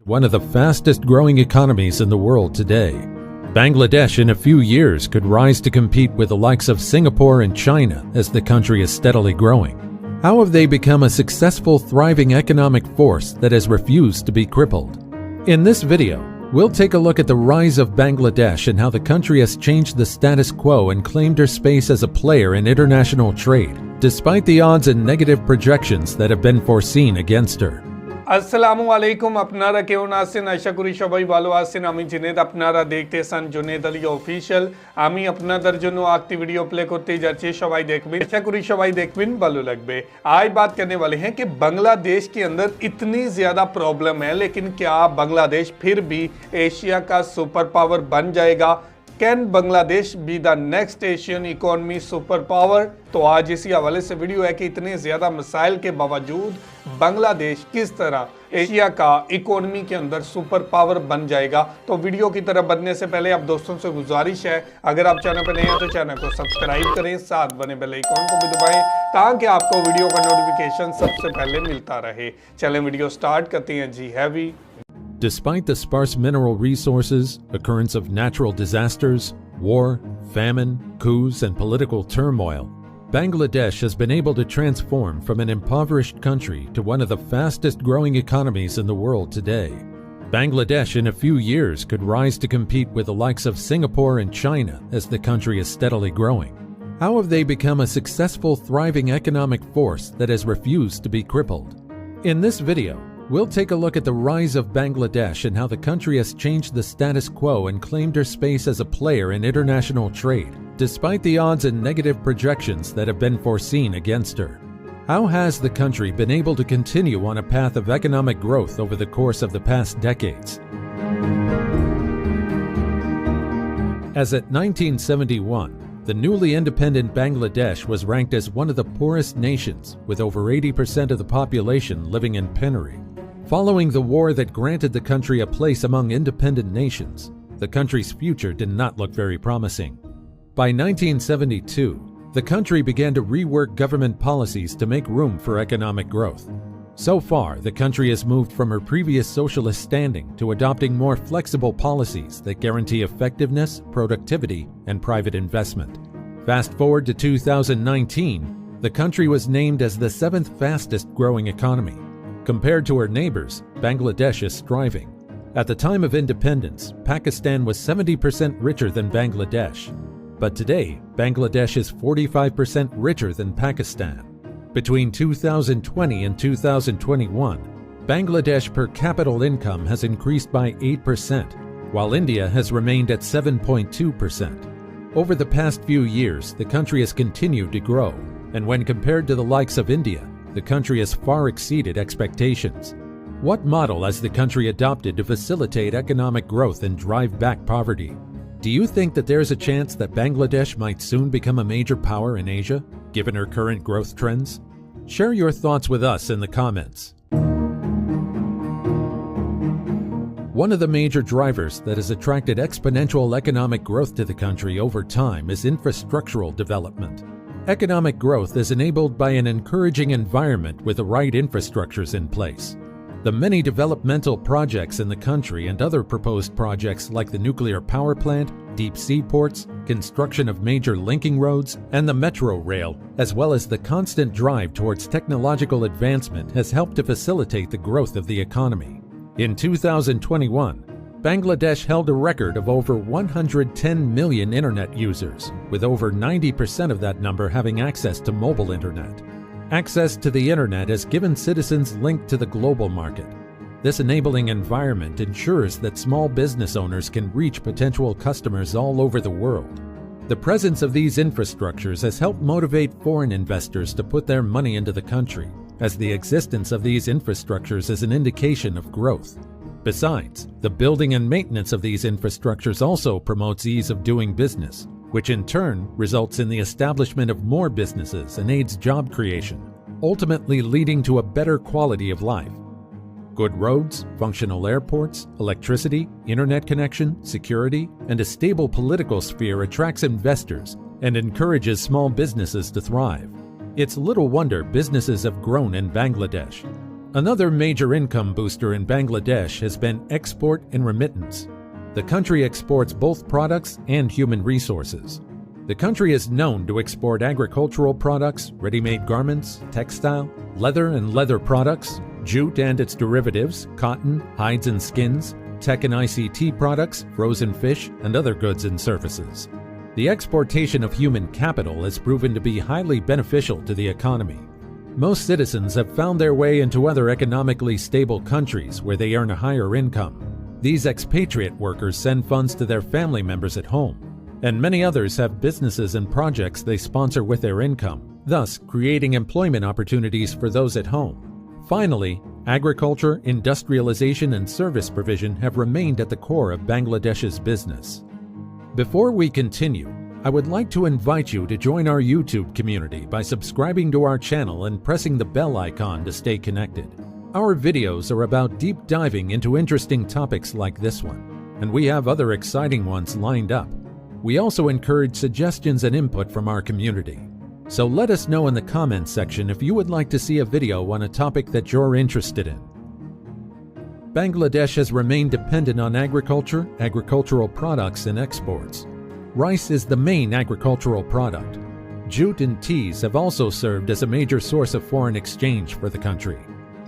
one of the fastest growing economies in the world today. Bangladesh in a few years could rise to compete with the likes of Singapore and China as the country is steadily growing. How have they become a successful, thriving economic force that has refused to be crippled? In this video, we'll take a look at the rise of Bangladesh and how the country has changed the status quo and claimed her space as a player in international trade, despite the odds and negative projections that have been foreseen against her. আসসালামু আলাইকুম আপনারা কেমন আছেন আশা করি সবাই ভালো আছেন আমি জুনেদ আপনারা দেখতেছেন জুনেদ আলী অফিশিয়াল আমি আপনাদের জন্য আরেকটি वीडियो प्ले করতে যাচ্ছি সবাই দেখবেন আশা করি সবাই দেখবেন ভালো লাগবে आज बात करने वाले हैं कि बांग्लादेश के अंदर इतनी ज़्यादा प्रॉब्लम है लेकिन क्या बांग्लादेश फिर भी एशिया का सुपर पावर बन जाएगा can Bangladesh be the next Asian economy super power तो आज इसी हवाले से वीडियो है कि इतने ज़्यादा मसाइल के बावजूद बांग्लादेश किस तरह एशिया का इकोनॉमी के अंदर सुपर पावर बन जाएगा। तो वीडियो की तरफ बढ़ने से पहले आप दोस्तों से गुजारिश है अगर आप चैनल पर नए हैं तो चैनल को सब्सक्राइब करें, साथ बने बेल आइकन को भी दबाएं ताकि आपको वीडियो का नोटिफिकेशन सबसे पहले मिलता रहे। चलें वीडियो स्टार्ट करते हैं जी heavy. Despite the sparse mineral resources, occurrence of natural disasters, war, famine, coups, and political turmoil, Bangladesh has been able to transform from an impoverished country to one of the fastest growing economies in the world today. Bangladesh in a few years could rise to compete with the likes of Singapore and China as the country is steadily growing. How have they become a successful, thriving economic force that has refused to be crippled? In this video, we'll take a look at the rise of Bangladesh and how the country has changed the status quo and claimed her space as a player in international trade, despite the odds and negative projections that have been foreseen against her. How has the country been able to continue on a path of economic growth over the course of the past decades? As at 1971, the newly independent Bangladesh was ranked as one of the poorest nations, with over 80% of the population living in penury. Following the war that granted the country a place among independent nations, the country's future did not look very promising. By 1972, the country began to rework government policies to make room for economic growth. So far, the country has moved from her previous socialist standing to adopting more flexible policies that guarantee effectiveness, productivity, and private investment. Fast forward to 2019, the country was named as the 7th fastest growing economy. Compared to her neighbors, Bangladesh is thriving. At the time of independence, Pakistan was 70% richer than Bangladesh. But today, Bangladesh is 45% richer than Pakistan. Between 2020 and 2021, Bangladesh per capita income has increased by 8%, while India has remained at 7.2%. Over the past few years, the country has continued to grow, and when compared to the likes of India, the country has far exceeded expectations. What model has the country adopted to facilitate economic growth and drive back poverty? Do you think that there is a chance that Bangladesh might soon become a major power in Asia, given her current growth trends? Share your thoughts with us in the comments. One of the major drivers that has attracted exponential economic growth to the country over time is infrastructural development. Economic growth is enabled by an encouraging environment with the right infrastructures in place. The many developmental projects in the country and other proposed projects like the nuclear power plant, deep sea ports, construction of major linking roads, and the metro rail, as well as the constant drive towards technological advancement has helped to facilitate the growth of the economy. In 2021, Bangladesh held a record of over 110 million internet users, with over 90% of that number having access to mobile internet. Access to the internet has given citizens linked to the global market. This enabling environment ensures that small business owners can reach potential customers all over the world. The presence of these infrastructures has helped motivate foreign investors to put their money into the country, as the existence of these infrastructures is an indication of growth. Besides, the building and maintenance of these infrastructures also promotes ease of doing business, which in turn results in the establishment of more businesses and aids job creation, ultimately leading to a better quality of life. Good roads, functional airports, electricity, internet connection, security, and a stable political sphere attracts investors and encourages small businesses to thrive. It's little wonder businesses have grown in Bangladesh. Another major income booster in Bangladesh has been export and remittance. The country exports both products and human resources. The country is known to export agricultural products, ready-made garments, textile, leather and leather products, jute and its derivatives, cotton, hides and skins, tech and ICT products, frozen fish, and other goods and services. The exportation of human capital has proven to be highly beneficial to the economy. Most citizens have found their way into other economically stable countries where they earn a higher income. These expatriate workers send funds to their family members at home, and many others have businesses and projects they sponsor with their income, thus creating employment opportunities for those at home. Finally, agriculture, industrialization, and service provision have remained at the core of Bangladesh's business. Before we continue, I would like to invite you to join our YouTube community by subscribing to our channel and pressing the bell icon to stay connected. Our videos are about deep diving into interesting topics like this one, and we have other exciting ones lined up. We also encourage suggestions and input from our community. So let us know in the comments section if you would like to see a video on a topic that you're interested in. Bangladesh has remained dependent on agriculture, agricultural products, and exports. Rice is the main agricultural product. Jute and teas have also served as a major source of foreign exchange for the country.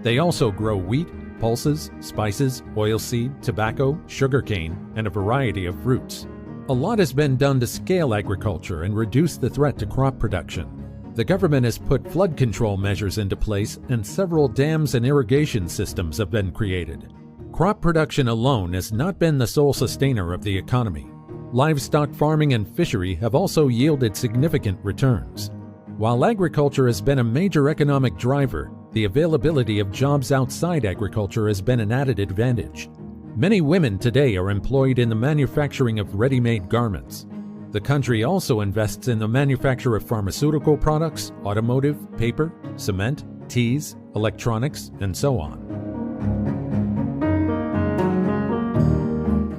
They also grow wheat, pulses, spices, oilseed, tobacco, sugarcane, and a variety of fruits. A lot has been done to scale agriculture and reduce the threat to crop production. The government has put flood control measures into place, and several dams and irrigation systems have been created. Crop production alone has not been the sole sustainer of the economy. Livestock farming and fishery have also yielded significant returns. While agriculture has been a major economic driver, the availability of jobs outside agriculture has been an added advantage. Many women today are employed in the manufacturing of ready-made garments. The country also invests in the manufacture of pharmaceutical products, automotive, paper, cement, teas, electronics, and so on.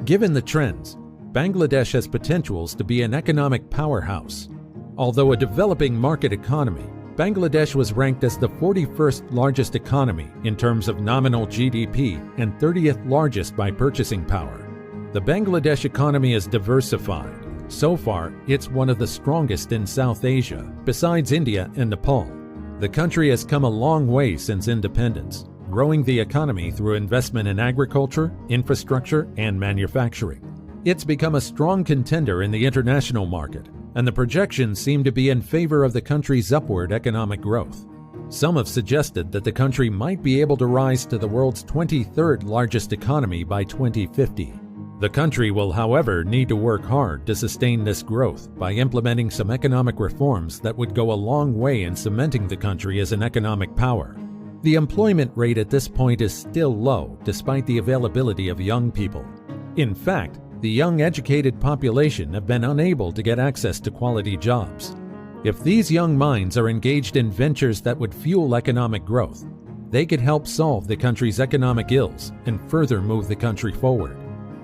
Given the trends, Bangladesh has potentials to be an economic powerhouse. Although a developing market economy, Bangladesh was ranked as the 41st largest economy in terms of nominal GDP and 30th largest by purchasing power. The Bangladesh economy is diversified. So far, it's one of the strongest in South Asia, besides India and Nepal. The country has come a long way since independence, growing the economy through investment in agriculture, infrastructure, and manufacturing. It's become a strong contender in the international market, and the projections seem to be in favor of the country's upward economic growth. Some have suggested that the country might be able to rise to the world's 23rd largest economy by 2050. The country will, however, need to work hard to sustain this growth by implementing some economic reforms that would go a long way in cementing the country as an economic power. The employment rate at this point is still low, despite the availability of young people. In fact, the young educated population have been unable to get access to quality jobs. If these young minds are engaged in ventures that would fuel economic growth, they could help solve the country's economic ills and further move the country forward.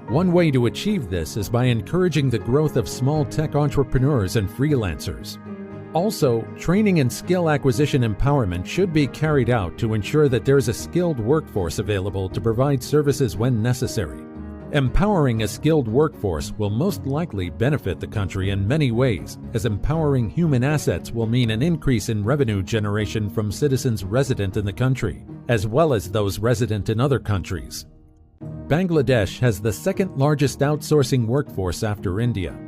One way to achieve this is by encouraging the growth of small tech entrepreneurs and freelancers. Also, training and skill acquisition empowerment should be carried out to ensure that there is a skilled workforce available to provide services when necessary. Empowering a skilled workforce will most likely benefit the country in many ways, as empowering human assets will mean an increase in revenue generation from citizens resident in the country, as well as those resident in other countries. Bangladesh has the second largest outsourcing workforce after India.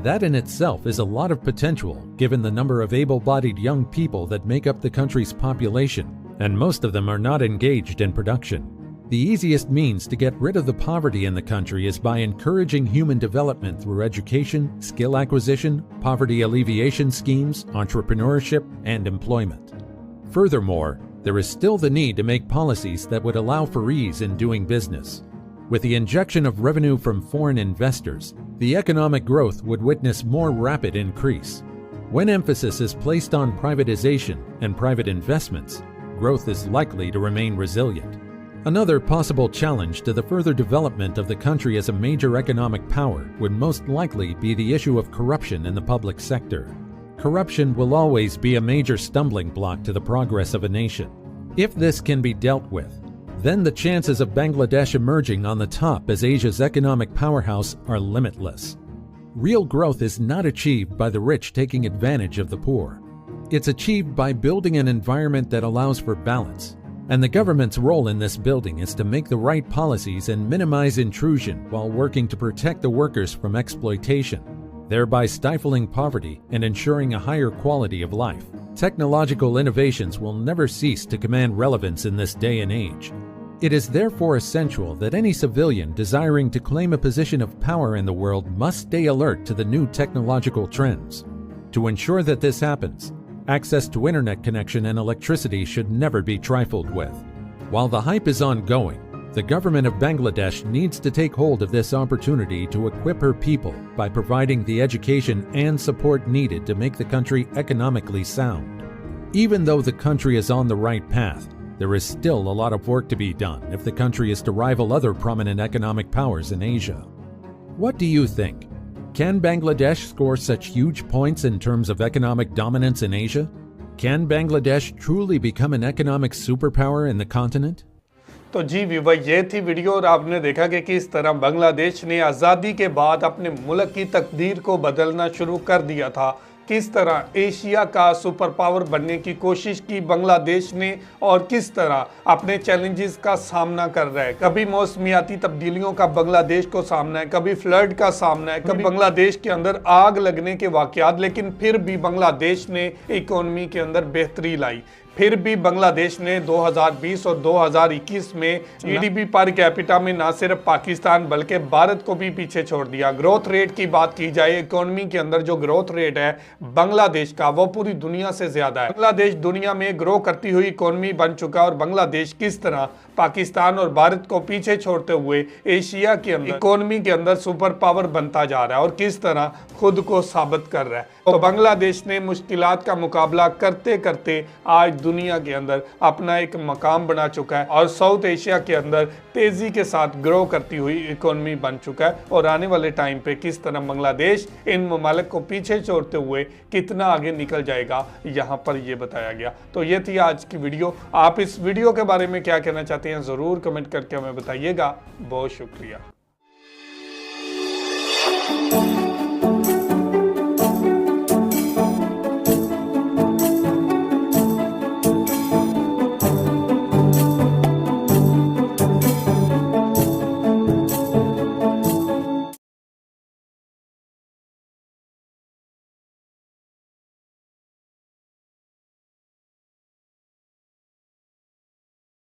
That in itself is a lot of potential, given the number of able-bodied young people that make up the country's population, and most of them are not engaged in production. The easiest means to get rid of the poverty in the country is by encouraging human development through education, skill acquisition, poverty alleviation schemes, entrepreneurship, and employment. Furthermore, there is still the need to make policies that would allow for ease in doing business. With the injection of revenue from foreign investors, the economic growth would witness more rapid increase. When emphasis is placed on privatization and private investments, growth is likely to remain resilient. Another possible challenge to the further development of the country as a major economic power would most likely be the issue of corruption in the public sector. Corruption will always be a major stumbling block to the progress of a nation. If this can be dealt with, then the chances of Bangladesh emerging on the top as Asia's economic powerhouse are limitless. Real growth is not achieved by the rich taking advantage of the poor. It's achieved by building an environment that allows for balance, and the government's role in this building is to make the right policies and minimize intrusion while working to protect the workers from exploitation, thereby stifling poverty and ensuring a higher quality of life. Technological innovations will never cease to command relevance in this day and age. It is therefore essential that any civilian desiring to claim a position of power in the world must stay alert to the new technological trends. To ensure that this happens, access to internet connection and electricity should never be trifled with. While the hype is ongoing, the government of Bangladesh needs to take hold of this opportunity to equip her people by providing the education and support needed to make the country economically sound. Even though the country is on the right path, there is still a lot of work to be done if the country is to rival other prominent economic powers in Asia. What do you think? Can Bangladesh score such huge points in terms of economic dominance in Asia? Can Bangladesh truly become an economic superpower in the continent? तो जी विवा ये थी video और आपने देखा कि किस तरह बांग्लादेश ने आज़ादी के बाद अपने मुल्क की तकदीर को बदलना शुरू कर दिया था। किस तरह एशिया का सुपर पावर बनने की कोशिश की बांग्लादेश ने और किस तरह अपने चैलेंजेस का सामना कर रहा है। कभी मौसमियाती तब्दीलियों का बांग्लादेश को सामना है, कभी फ्लड का सामना है, कभी बांग्लादेश के अंदर आग लगने के वाकयात, लेकिन फिर भी बांग्लादेश ने इकोनॉमी के अंदर बेहतरी लाई। फिर भी बांग्लादेश ने 2020 और 2021 में जीडीपी पर कैपिटा में ना सिर्फ पाकिस्तान बल्कि भारत को भी पीछे छोड़ दिया। ग्रोथ रेट की बात की जाए, इकोनॉमी के अंदर जो ग्रोथ रेट है बांग्लादेश का वो पूरी दुनिया से ज्यादा है। बांग्लादेश दुनिया में ग्रो करती हुई इकोनॉमी बन चुका है और बांग्लादेश किस तरह पाकिस्तान और भारत को पीछे छोड़ते हुए एशिया के अंदर इकोनॉमी के अंदर सुपर पावर बनता जा रहा है और किस तरह खुद को साबित कर रहा है। तो बांग्लादेश ने मुश्किलात का मुकाबला करते करते आज दुनिया के अंदर अपना एक मकाम बना चुका है और साउथ एशिया के अंदर तेजी के साथ ग्रो करती हुई इकोनॉमी बन चुका है। और आने वाले टाइम पे किस तरह बांग्लादेश इन ममालिक को पीछे छोड़ते हुए कितना आगे निकल जाएगा, यहाँ पर ये बताया गया। तो ये थी आज की वीडियो। आप इस वीडियो के बारे में क्या कहना चाहते हैं जरूर कमेंट करके हमें बताइएगा। बहुत शुक्रिया।